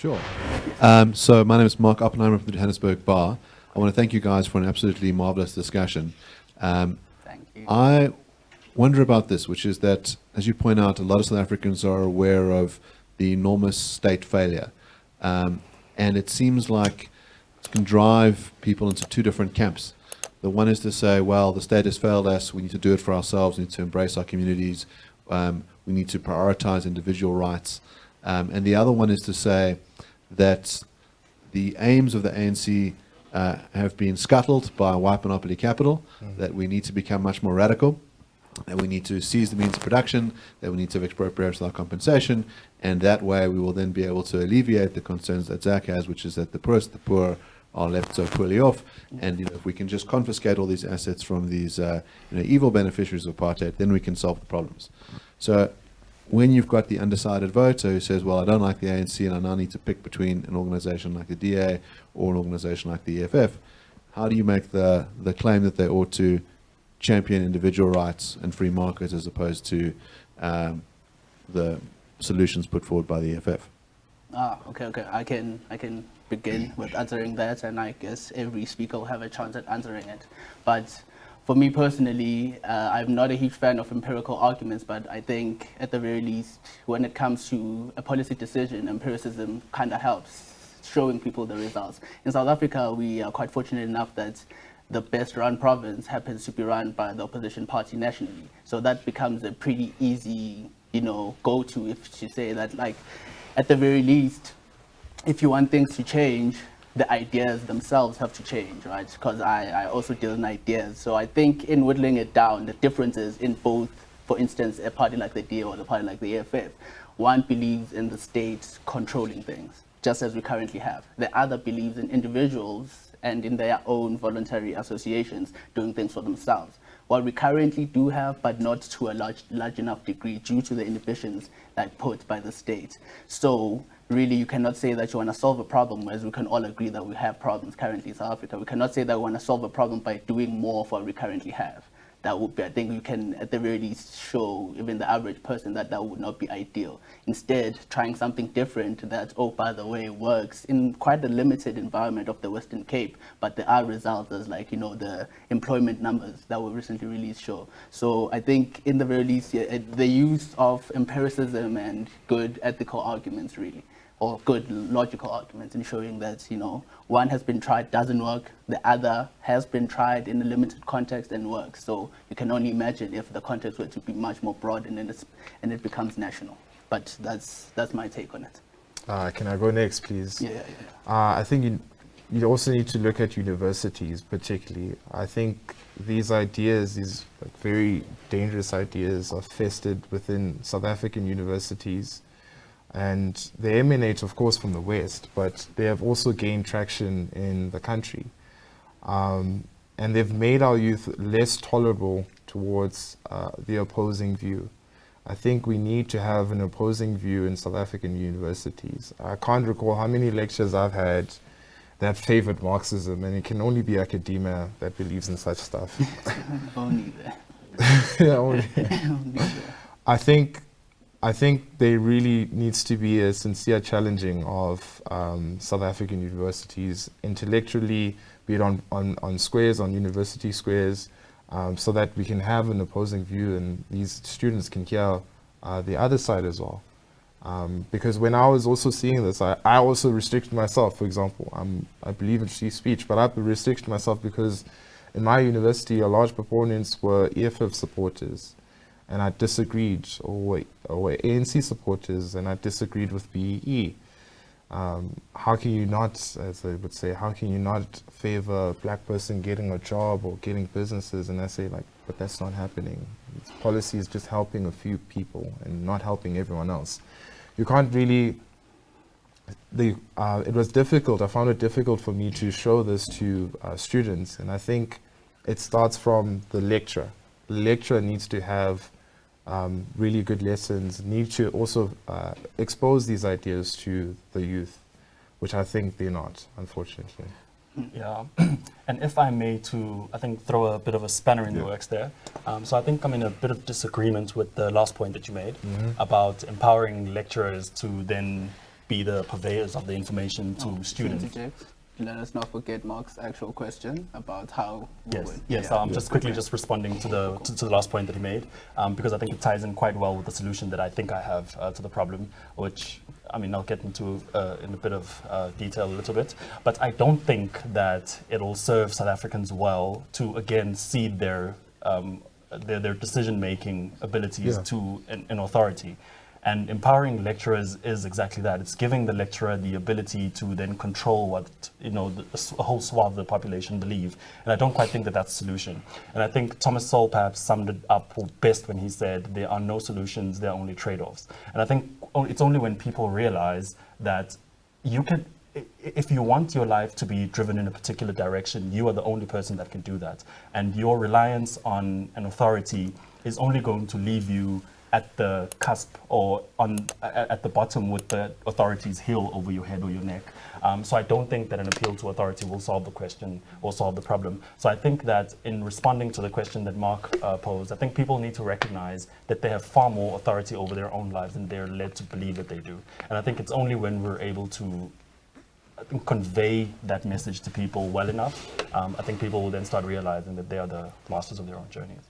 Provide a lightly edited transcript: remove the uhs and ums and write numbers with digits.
Sure. So my name is Mark Oppenheimer from the Johannesburg Bar. I want to thank you guys for an absolutely marvelous discussion. Thank you. I wonder about this, which is that, as you point out, a lot of South Africans are aware of the enormous state failure. And it seems like it can drive people into two different camps. The one is to say, well, the state has failed us, we need to do it for ourselves, we need to embrace our communities, we need to prioritize individual rights. And the other one is to say that the aims of the ANC have been scuttled by white monopoly capital, that we need to become much more radical, that we need to seize the means of production, that we need to have expropriation without compensation, and that way we will then be able to alleviate the concerns that Zach has, which is that the poor are left so poorly off, and if we can just confiscate all these assets from these evil beneficiaries of apartheid, then we can solve the problems. So when you've got the undecided voter who says, well, I don't like the ANC and I now need to pick between an organization like the DA or an organization like the EFF, how do you make the claim that they ought to champion individual rights and free markets as opposed to the solutions put forward by the EFF? Okay. I can begin with answering that, and I guess every speaker will have a chance at answering it. But for me personally, I'm not a huge fan of empirical arguments, but I think at the very least, when it comes to a policy decision, empiricism kind of helps showing people the results. In South Africa, we are quite fortunate enough that the best run province happens to be run by the opposition party nationally. So that becomes a pretty easy, go-to if you say that, like, at the very least, if you want things to change, the ideas themselves have to change, right? Because I also deal in ideas. So I think in whittling it down, the differences in both, for instance, a party like the DA or the party like the EFF, one believes in the state controlling things, just as we currently have. The other believes in individuals and in their own voluntary associations doing things for themselves. What we currently do have, but not to a large enough degree due to the inhibitions like put by the state. So really, you cannot say that you want to solve a problem, as we can all agree that we have problems currently in South Africa. We cannot say that we want to solve a problem by doing more of what we currently have. That would be, I think we can at the very least show even the average person that would not be ideal. Instead, trying something different that, oh, by the way, works in quite a limited environment of the Western Cape, but there are results as like, the employment numbers that were recently released show. So I think in the very least, the use of empiricism and good ethical arguments really, or good logical arguments in showing that, one has been tried, doesn't work, the other has been tried in a limited context and works. So you can only imagine if the context were to be much more broad and it becomes national. But that's my take on it. Can I go next, please? Yeah. I think you also need to look at universities particularly. I think these ideas, these very dangerous ideas, are festered within South African universities. And they emanate, of course, from the West, but they have also gained traction in the country. And they've made our youth less tolerable towards the opposing view. I think we need to have an opposing view in South African universities. I can't recall how many lectures I've had that favored Marxism, and it can only be academia that believes in such stuff. Only there. Yeah, only. Only there. I think there really needs to be a sincere challenging of South African universities intellectually, be it on squares, on university squares, so that we can have an opposing view and these students can hear the other side as well. Because when I was also seeing this, I also restricted myself. For example, I believe in free speech, but I restricted myself because in my university, a large proponents were EFF supporters. And I disagreed, or were ANC supporters, and I disagreed with BEE. How can you not, as they would say, how can you not favor a black person getting a job or getting businesses? And I say, but that's not happening. This policy is just helping a few people and not helping everyone else. You can't really, it was difficult, I found it difficult for me to show this to students, and I think it starts from the lecturer. The lecturer needs to have really good lessons, need to also expose these ideas to the youth, which I think they're not, unfortunately. Yeah, and if I may I think throw a bit of a spanner in the works there. So I think I'm in a bit of disagreement with the last point that you made about empowering lecturers to then be the purveyors of the information to students. Interject. Let us not forget Mark's actual question about how we Yes, would. yes. I'm just quickly just responding to the last point that he made, because I think it ties in quite well with the solution that I think I have to the problem, which, I mean, I'll get into in a bit of detail a little bit. But I don't think that it'll serve South Africans well to again cede their decision-making abilities to an authority. And empowering lecturers is exactly that. It's giving the lecturer the ability to then control what, you know, a whole swath of the population believe. And I don't quite think that that's a solution. And I think Thomas Sowell perhaps summed it up best when he said, there are no solutions, there are only trade-offs. And I think it's only when people realize that you can, if you want your life to be driven in a particular direction, you are the only person that can do that. And your reliance on an authority is only going to leave you at the cusp or at the bottom with the authority's heel over your head or your neck. So I don't think that an appeal to authority will solve the question or solve the problem. So I think that in responding to the question that Mark posed, I think people need to recognize that they have far more authority over their own lives than they're led to believe that they do. And I think it's only when we're able to convey that message to people well enough, I think people will then start realizing that they are the masters of their own journeys.